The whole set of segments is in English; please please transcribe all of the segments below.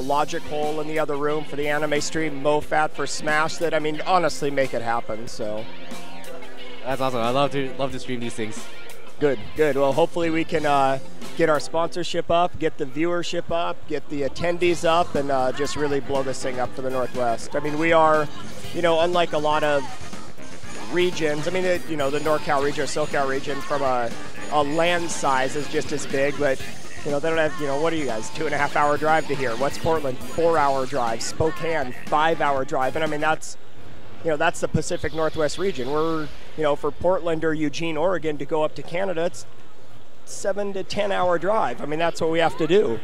Logichole in the other room for the anime stream, MoFat for Smash. That, I mean, honestly, make it happen. So that's awesome. I love to stream these things. Good, good. Well, hopefully we can get our sponsorship up, get the viewership up, get the attendees up, and just really blow this thing up for the Northwest. I mean, we are, you know, unlike a lot of regions. I mean, you know, the NorCal region or SoCal region from a land size is just as big, but you know, they don't have, you know, what are you guys, 2.5 hour drive to here? What's Portland? 4 hour drive. Spokane, 5 hour drive. And I mean, that's, you know, that's the Pacific Northwest region. We're, you know, for Portland or Eugene, Oregon to go up to Canada, it's 7 to 10 hour drive. I mean, that's what we have to do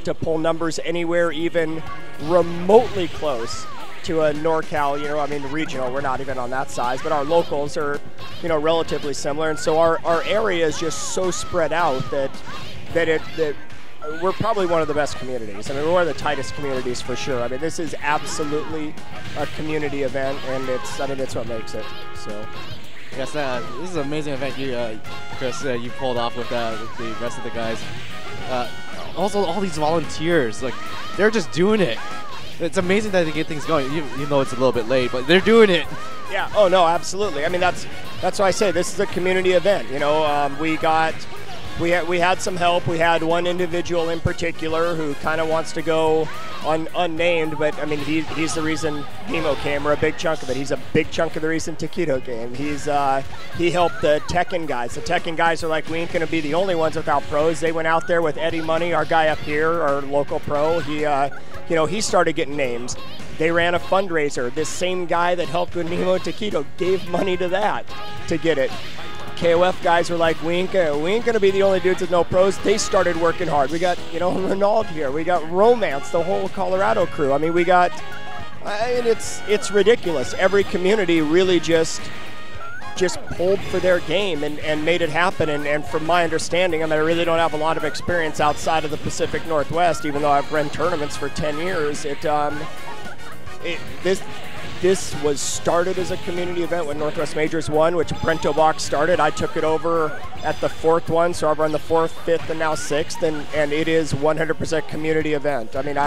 to pull numbers anywhere even remotely close to a NorCal, you know, I mean, regional, we're not even on that size, but our locals are, you know, relatively similar. And so our area is just so spread out that we're probably one of the best communities. I mean, we're one of the tightest communities for sure. I mean, this is absolutely a community event, and it's, I mean, it's what makes it. So, yes, this is an amazing event you, Chris, you pulled off with the rest of the guys. Also, all these volunteers, like, they're just doing it. It's amazing that they get things going, even though it's a little bit late, but they're doing it. Yeah. Oh no, absolutely. I mean, that's why I say this is a community event. You know, we had some help. We had one individual in particular who kind of wants to go unnamed, but I mean, he's the reason Nemo came, or a big chunk of it. He's a big chunk of the reason Taquito came. He helped the Tekken guys. The Tekken guys are like, we ain't gonna be the only ones without pros. They went out there with Eddie Money, our guy up here, our local pro. You know, he started getting names. They ran a fundraiser. This same guy that helped with Nemo and Taquito gave money to that to get it. KOF guys were like, we ain't gonna be the only dudes with no pros. They started working hard. We got, you know, Ronald here. We got Romance, the whole Colorado crew. I mean, we got, I mean, it's ridiculous. Every community really just pulled for their game and made it happen. And from my understanding, I mean, I really don't have a lot of experience outside of the Pacific Northwest, even though I've run tournaments for 10 years. This was started as a community event when Northwest Majors won, which Brento Box started. I took it over at the 4th one, so I've run the 4th, 5th, and now 6th, and it is 100% community event. I mean,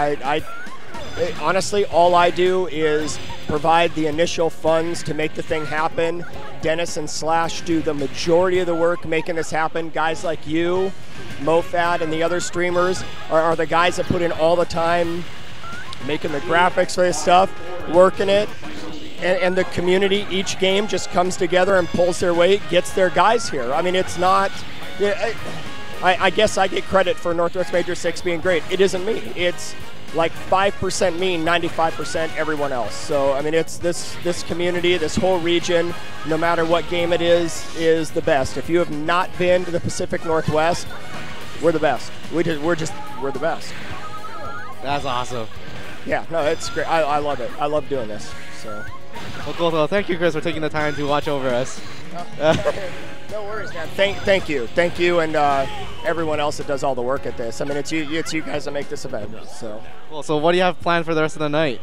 honestly, all I do is provide the initial funds to make the thing happen. Dennis and Slash do the majority of the work making this happen. Guys like you, MoFat, and the other streamers are the guys that put in all the time making the graphics for this stuff, working it, and the community, each game just comes together and pulls their weight, gets their guys here. I mean, it's not, I guess I get credit for Northwest Major 6 being great. It isn't me. It's like 5% me, 95% everyone else. So, I mean, it's this community, this whole region, no matter what game it is the best. If you have not been to the Pacific Northwest, we're the best. We're the best. That's awesome. Yeah, no, it's great. I love it. I love doing this. So. Well, cool. Well, thank you, Chris, for taking the time to watch over us. No worries, man. Thank you, and everyone else that does all the work at this. I mean, it's you guys that make this event. So. Cool. So, what do you have planned for the rest of the night?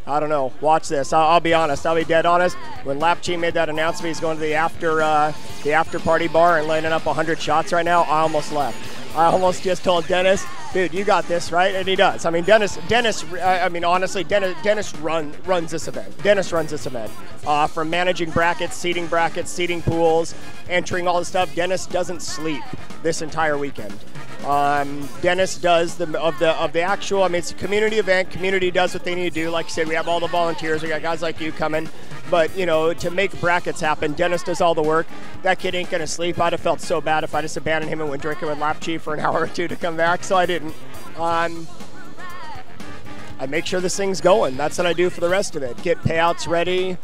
I don't know. Watch this. I'll be honest. I'll be dead honest. When Lapchi made that announcement, he's going to the after party bar and lighting up 100 shots right now, I almost left. I almost just told Dennis, dude, you got this, right? And he does. I mean, Dennis. I mean, honestly, Dennis runs this event. Dennis runs this event. From managing brackets, seating pools, entering all the stuff. Dennis doesn't sleep this entire weekend. Dennis does of the actual. I mean, it's a community event. Community does what they need to do. Like I said, we have all the volunteers. We got guys like you coming. But, you know, to make brackets happen, Dennis does all the work. That kid ain't going to sleep. I'd have felt so bad if I just abandoned him and went drinking with Lapchi for an hour or two to come back, so I didn't. I make sure this thing's going. That's what I do for the rest of it. Get payouts ready.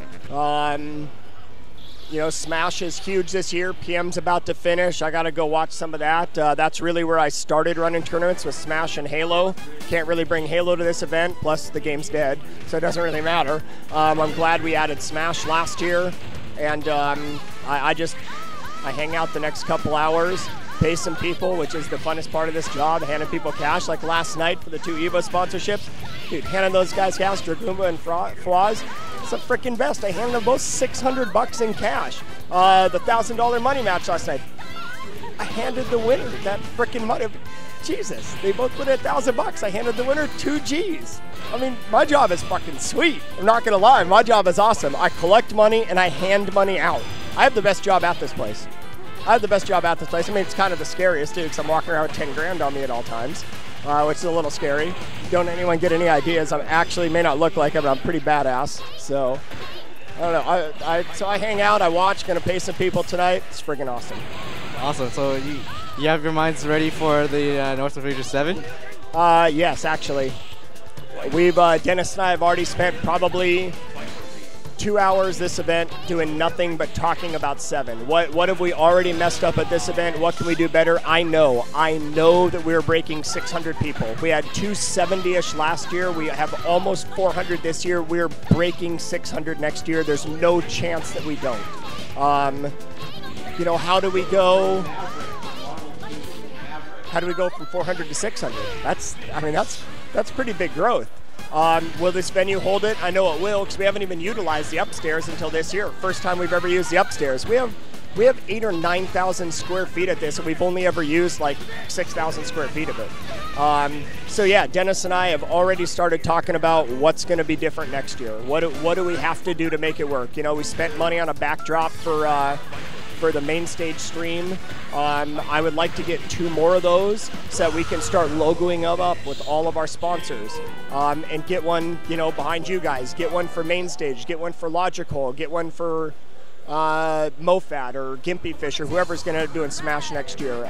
You know, Smash is huge this year. PM's about to finish. I got to go watch some of that. That's really where I started running tournaments, with Smash and Halo. Can't really bring Halo to this event, plus the game's dead, so it doesn't really matter. I'm glad we added Smash last year, and I hang out the next couple hours, pay some people, which is the funnest part of this job, handing people cash. Like last night for the 2 EVO sponsorships, dude, handing those guys cash, Dragumba and Fwaz. It's the freaking best. I handed them both $600 in cash. The $1,000 money match last night, I I handed the winner that freaking money. Jesus, they both put in $1,000. I handed the winner 2 G's. I mean, my job is fucking sweet. I'm not gonna lie, my job is awesome. I collect money and I hand money out. I have the best job at this place. I mean, it's kind of the scariest too, because I'm walking around with 10 grand on me at all times, which is a little scary. Don't anyone get any ideas? I actually may not look like it, but I'm pretty badass. So, I don't know. So I hang out, I watch, gonna pay some people tonight. It's freaking awesome. Awesome. So you have your minds ready for the North of Asia 7? Yes, actually. We've, Dennis and I have already spent probably 2 hours this event doing nothing but talking about 7. What have we already messed up at this event? What can we do better? I know that we're breaking 600 people. We had 270-ish last year. We have almost 400 this year. We're breaking 600 next year. There's no chance that we don't. You know, how do we go from 400 to 600? That's pretty big growth. Will this venue hold it? I know it will, because we haven't even utilized the upstairs until this year. First time we've ever used the upstairs. We have 8,000 or 9,000 square feet at this, and we've only ever used like 6,000 square feet of it. So yeah, Dennis and I have already started talking about what's going to be different next year. What do we have to do to make it work? You know, we spent money on a backdrop for the main stage stream. I would like to get 2 more of those so that we can start logoing them up with all of our sponsors, and get one, you know, behind you guys. Get one for main stage. Get one for Logichole. Get one for MoFat or Gimpy Fish or whoever's going to do in Smash next year.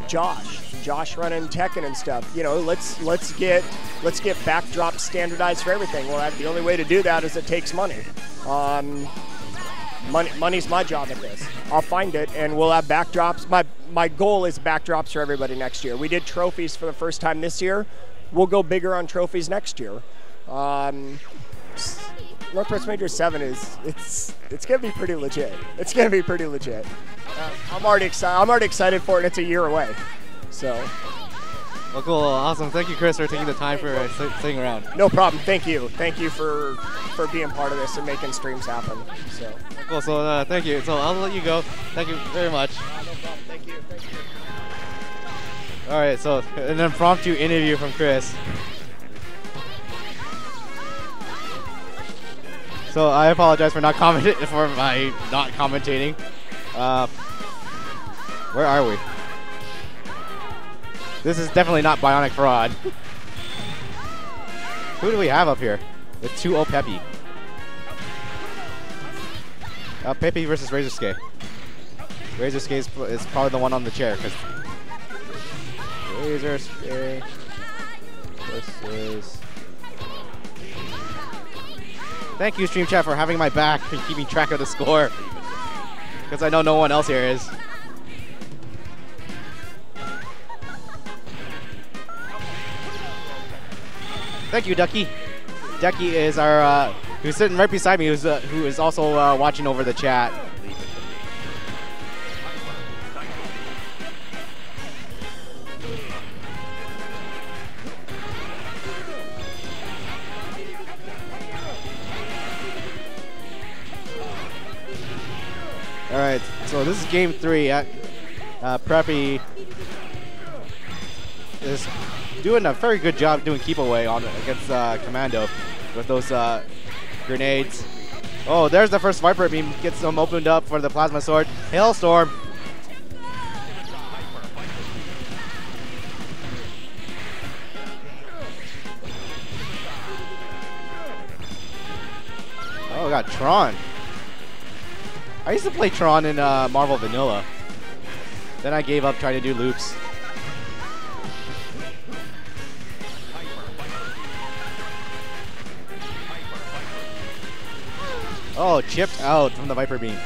Josh running Tekken and stuff. You know, let's get backdrops standardized for everything. Well, the only way to do that is it takes money. Money's my job at this. I'll find it, and we'll have backdrops. My goal is backdrops for everybody next year. We did trophies for the first time this year. We'll go bigger on trophies next year. Northwest Major 7 it's gonna be pretty legit. It's gonna be pretty legit. I'm already excited for it. It's a year away. So. Well, cool, awesome. Thank you, Chris, for taking the time for sitting around. No problem. Thank you for being part of this and making streams happen. So. Cool. So thank you. So I'll let you go. Thank you very much. No problem. Thank you. All right. So an impromptu interview from Chris. So I apologize for my not commentating. Where are we? This is definitely not Bionic Fraud. Who do we have up here? With 2-0 Preppy. Preppy versus razorSuke. razorSuke is probably the one on the chair, because razorSuke versus. Thank you, Stream Chat, for having my back and keeping track of the score, because I know no one else here is. Thank you, Ducky. Ducky is our who's sitting right beside me, who is also watching over the chat. All right, so this is game 3. Preppy is doing a very good job doing keep away against Commando with those grenades. Oh, there's the first Viper beam. Gets them opened up for the plasma sword. Hailstorm. Oh, we got Tron. I used to play Tron in Marvel Vanilla. Then I gave up trying to do loops. Oh, chipped out from the Viper beam.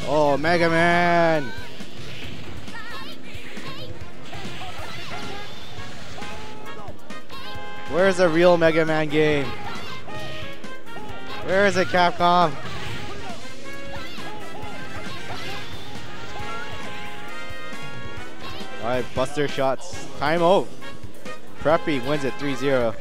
Oh, Mega Man! Where's the real Mega Man game? Where is it, Capcom? All right, Buster shots. Time out. Preppy wins it 3-0.